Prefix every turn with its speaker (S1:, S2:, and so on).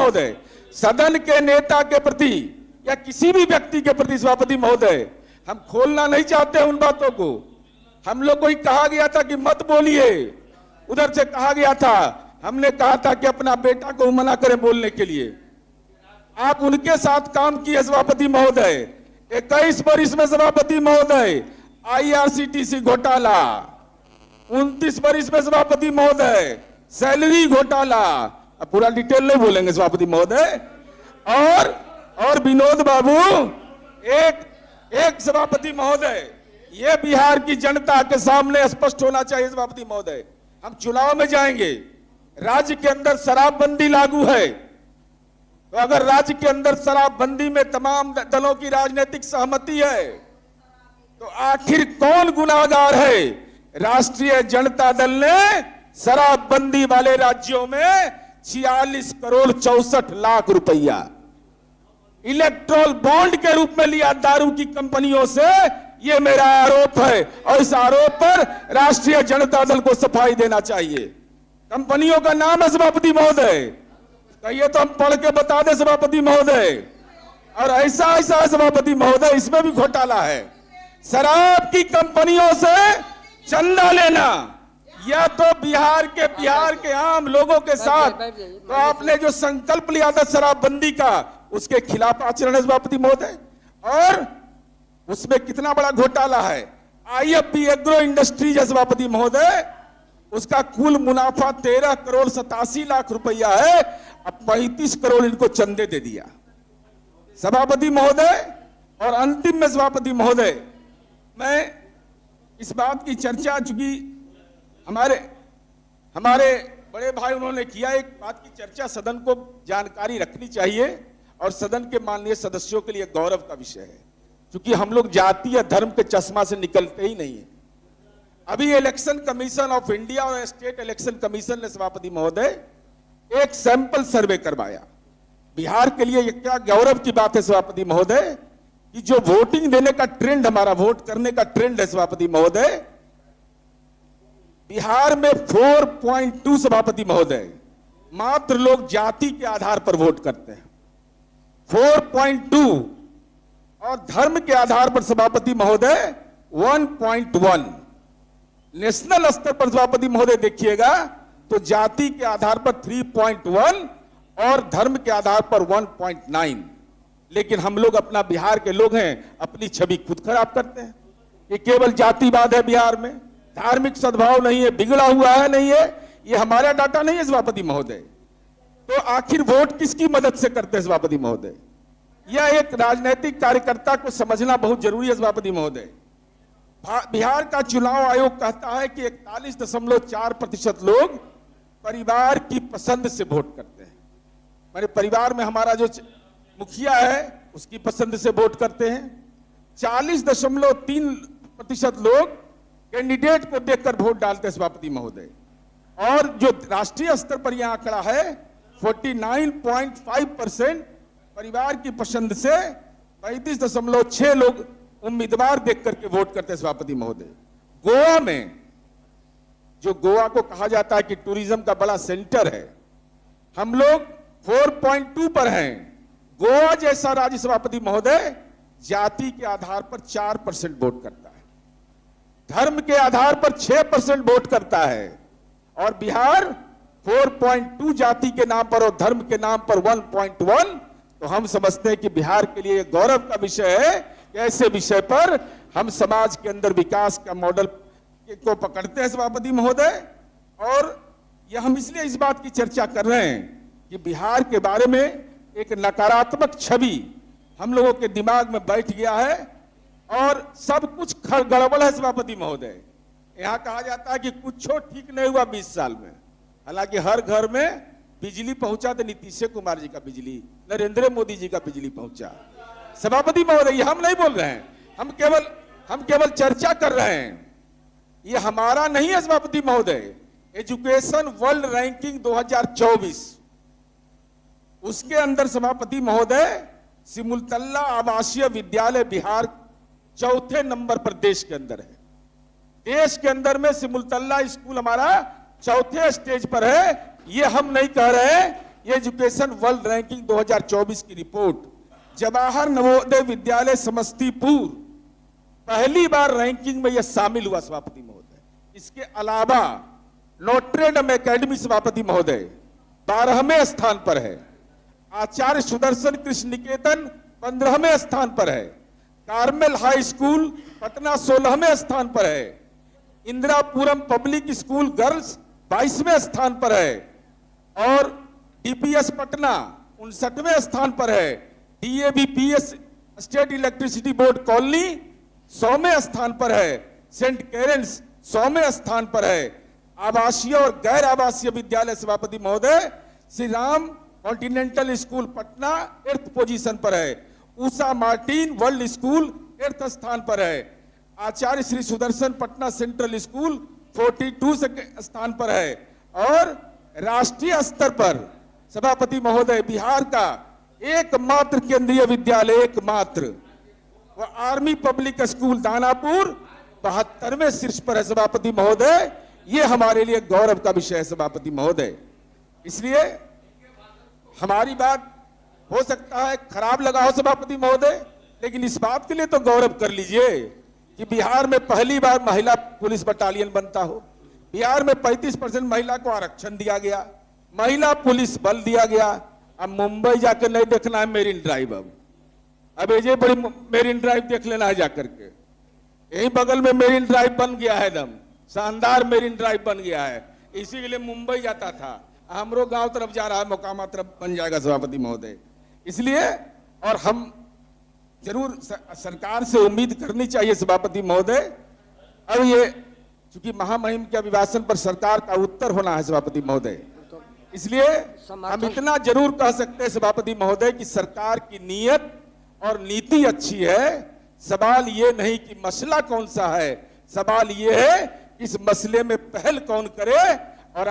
S1: महोदय, सदन के नेता के प्रति या किसी भी व्यक्ति के प्रति सभापति महोदय, हम खोलना नहीं चाहते उन बातों को। हम लोग को ही कहा गया था कि मत बोलिए, उधर से कहा गया था, हमने कहा था कि अपना बेटा को मना करें बोलने के लिए। आप उनके साथ काम किए सभापति महोदय। 21 वर्ष में सभापति महोदय IRCTC घोटाला, 29 वर्ष में सभापति महोदय सैलरी घोटाला, अब पूरा डिटेल नहीं बोलेंगे सभापति महोदय। और विनोद बाबू, एक सभापति महोदय, ये बिहार की जनता के सामने स्पष्ट होना चाहिए सभापति महोदय। हम चुनाव में जाएंगे, राज्य के अंदर शराबबंदी लागू है, तो अगर राज्य के अंदर शराबबंदी में तमाम दलों की राजनीतिक सहमति है, तो आखिर कौन गुनाहगार है? राष्ट्रीय जनता दल ने शराबबंदी वाले राज्यों में 46 करोड़ 64 लाख रुपया इलेक्ट्रोल बॉन्ड के रूप में लिया दारू की कंपनियों से। यह मेरा आरोप है और इस आरोप पर राष्ट्रीय जनता दल को सफाई देना चाहिए। कंपनियों का नाम है सभापति महोदय, कहिए तो हम पढ़ के बता दें सभापति महोदय। और ऐसा ऐसा सभापति महोदय, इसमें भी घोटाला है। शराब की कंपनियों से चंदा लेना, या तो बिहार के आम लोगों के साथ, तो आपने जो संकल्प लिया था शराबबंदी का, उसके खिलाफ आचरण है सभापति महोदय। और उसमें कितना बड़ा घोटाला है। IFB एग्रो इंडस्ट्रीज है सभापति महोदय, उसका कुल मुनाफा 13 करोड़ 87 लाख रुपया है। अब 35 करोड़ इनको चंदे दे दिया सभापति महोदय। और अंतिम में सभापति महोदय, मैं इस बात की चर्चा, चूंकि हमारे बड़े भाई उन्होंने किया, एक बात की चर्चा सदन को जानकारी रखनी चाहिए और सदन के माननीय सदस्यों के लिए गौरव का विषय है, क्योंकि हम लोग जाति या धर्म के चश्मा से निकलते ही नहीं है। अभी इलेक्शन कमीशन ऑफ इंडिया और स्टेट इलेक्शन कमीशन ने सभापति महोदय एक सैंपल सर्वे करवाया। बिहार के लिए ये क्या गौरव की बात है सभापति महोदय कि जो वोटिंग देने का ट्रेंड, हमारा वोट करने का ट्रेंड है सभापति महोदय, बिहार में 4.2 सभापति महोदय मात्र लोग जाति के आधार पर वोट करते हैं, 4.2, और धर्म के आधार पर सभापति महोदय 1.1। नेशनल स्तर पर सभापति महोदय देखिएगा तो जाति के आधार पर 3.1 और धर्म के आधार पर 1.9। लेकिन हम लोग, अपना बिहार के लोग हैं, अपनी छवि खुद खराब करते हैं। ये केवल जातिवाद है बिहार में, धार्मिक सद्भाव नहीं है, बिगड़ा हुआ है नहीं है, ये हमारा डाटा नहीं है सभापति महोदय। तो आखिर वोट किसकी मदद से करते हैं सभापति महोदय? यह एक राजनीतिक कार्यकर्ता को समझना बहुत जरूरी है सभापति महोदय। बिहार का चुनाव आयोग कहता है कि 41.4% लोग परिवार की पसंद से वोट करते हैं। मेरे परिवार में हमारा जो मुखिया है उसकी पसंद से वोट करते हैं। 40.3% लोग कैंडिडेट को देखकर वोट डालते हैं सभापति महोदय। और जो राष्ट्रीय स्तर पर यह आंकड़ा है 49.5% परिवार की पसंद से 35.6 लोग उम्मीदवार देख करके वोट करते हैं सभापति महोदय। गोवा में, जो गोवा को कहा जाता है कि टूरिज्म का बड़ा सेंटर है, हम लोग 4.2 पर हैं। गोवा जैसा राज्य सभापति महोदय जाति के आधार पर 4% वोट करता है, धर्म के आधार पर 6% वोट करता है, और बिहार 4.2 जाति के नाम पर और धर्म के नाम पर 1.1। तो हम समझते हैं कि बिहार के लिए गौरव का विषय है कि ऐसे विषय पर हम समाज के अंदर विकास का मॉडल को पकड़ते हैं सभापति महोदय। और यह हम इसलिए इस बात की चर्चा कर रहे हैं कि बिहार के बारे में एक नकारात्मक छवि हम लोगों के दिमाग में बैठ गया है और सब कुछ गड़बड़ है सभापति महोदय। यहाँ कहा जाता है कि कुछ ठीक नहीं हुआ 20 साल में, हालांकि हर घर में बिजली पहुंचा तो नीतीश कुमार जी का बिजली, नरेंद्र मोदी जी का बिजली पहुंचा सभापति महोदय। ये हम नहीं बोल रहे हैं, हम केवल चर्चा कर रहे हैं। ये हमारा नहीं है सभापति महोदय। एजुकेशन वर्ल्ड रैंकिंग 2024 उसके अंदर सभापति महोदय सिमुलतल्ला आवासीय विद्यालय बिहार 4थे नंबर पर देश के अंदर है। देश के अंदर में सिमुलतल्ला स्कूल हमारा 4थे स्टेज पर है। ये हम नहीं कह रहे ये एजुकेशन वर्ल्ड रैंकिंग 2024 की रिपोर्ट, जवाहर नवोदय विद्यालय समस्तीपुर पहली बार रैंकिंग में यह शामिल हुआ सभापति महोदय। इसके अलावा नोट्रे डेम एकेडमी सभापति महोदय 12वें स्थान पर है, आचार्य सुदर्शन कृष्ण निकेतन 15वें स्थान पर है, कार्मेल हाई स्कूल पटना 16वें स्थान पर है, इंदिरापुरम पब्लिक स्कूल गर्ल्स 22वें स्थान पर है और डीपीएस पटना 59वें स्थान पर है, डीएवीपीएस स्टेट इलेक्ट्रिसिटी बोर्ड कॉलोनी 100वें स्थान पर है, सेंट कैरेंस 100वें स्थान पर है, आवासीय और गैर आवासीय विद्यालय सभापति महोदय Shri Ram continental school Patna 8th position पर है, Usha Martin world school 8th स्थान पर है, आचार्य श्री सुदर्शन पटना सेंट्रल स्कूल 42 स्थान पर है और राष्ट्रीय स्तर पर सभापति महोदय बिहार का एकमात्र केंद्रीय विद्यालय एकमात्र वो आर्मी पब्लिक स्कूल दानापुर 72वें शीर्ष पर है सभापति महोदय। ये हमारे लिए गौरव का विषय है सभापति महोदय। इसलिए हमारी बात हो सकता है खराब लगा हो सभापति महोदय, लेकिन इस बात के लिए तो गौरव कर लीजिए कि बिहार में पहली बार महिला पुलिस बटालियन बनता हो, बिहार में 35% महिला को आरक्षण दिया गया, महिला पुलिस बल दिया गया। अब मुंबई जाकर नहीं देखना है मेरीन ड्राइव, अब ये बड़ी मेरीन ड्राइव देख लेना है जाकर के, यही बगल में मेरीन ड्राइव बन गया है, एकदम शानदार मेरीन ड्राइव बन गया है। इसी के लिए मुंबई जाता था, हमरो गांव तरफ जा रहा है, मोकामा तरफ बन जाएगा सभापति महोदय। इसलिए और हम जरूर सरकार से उम्मीद करनी चाहिए सभापति महोदय। अब ये चूंकि महामहिम के अभिभाषण पर सरकार का उत्तर होना है सभापति महोदय, इसलिए हम इतना जरूर कह सकते हैं सभापति महोदय कि सरकार की नीयत और नीति अच्छी है। सवाल ये नहीं कि मसला कौन सा है, सवाल ये है इस मसले में पहल कौन करे। और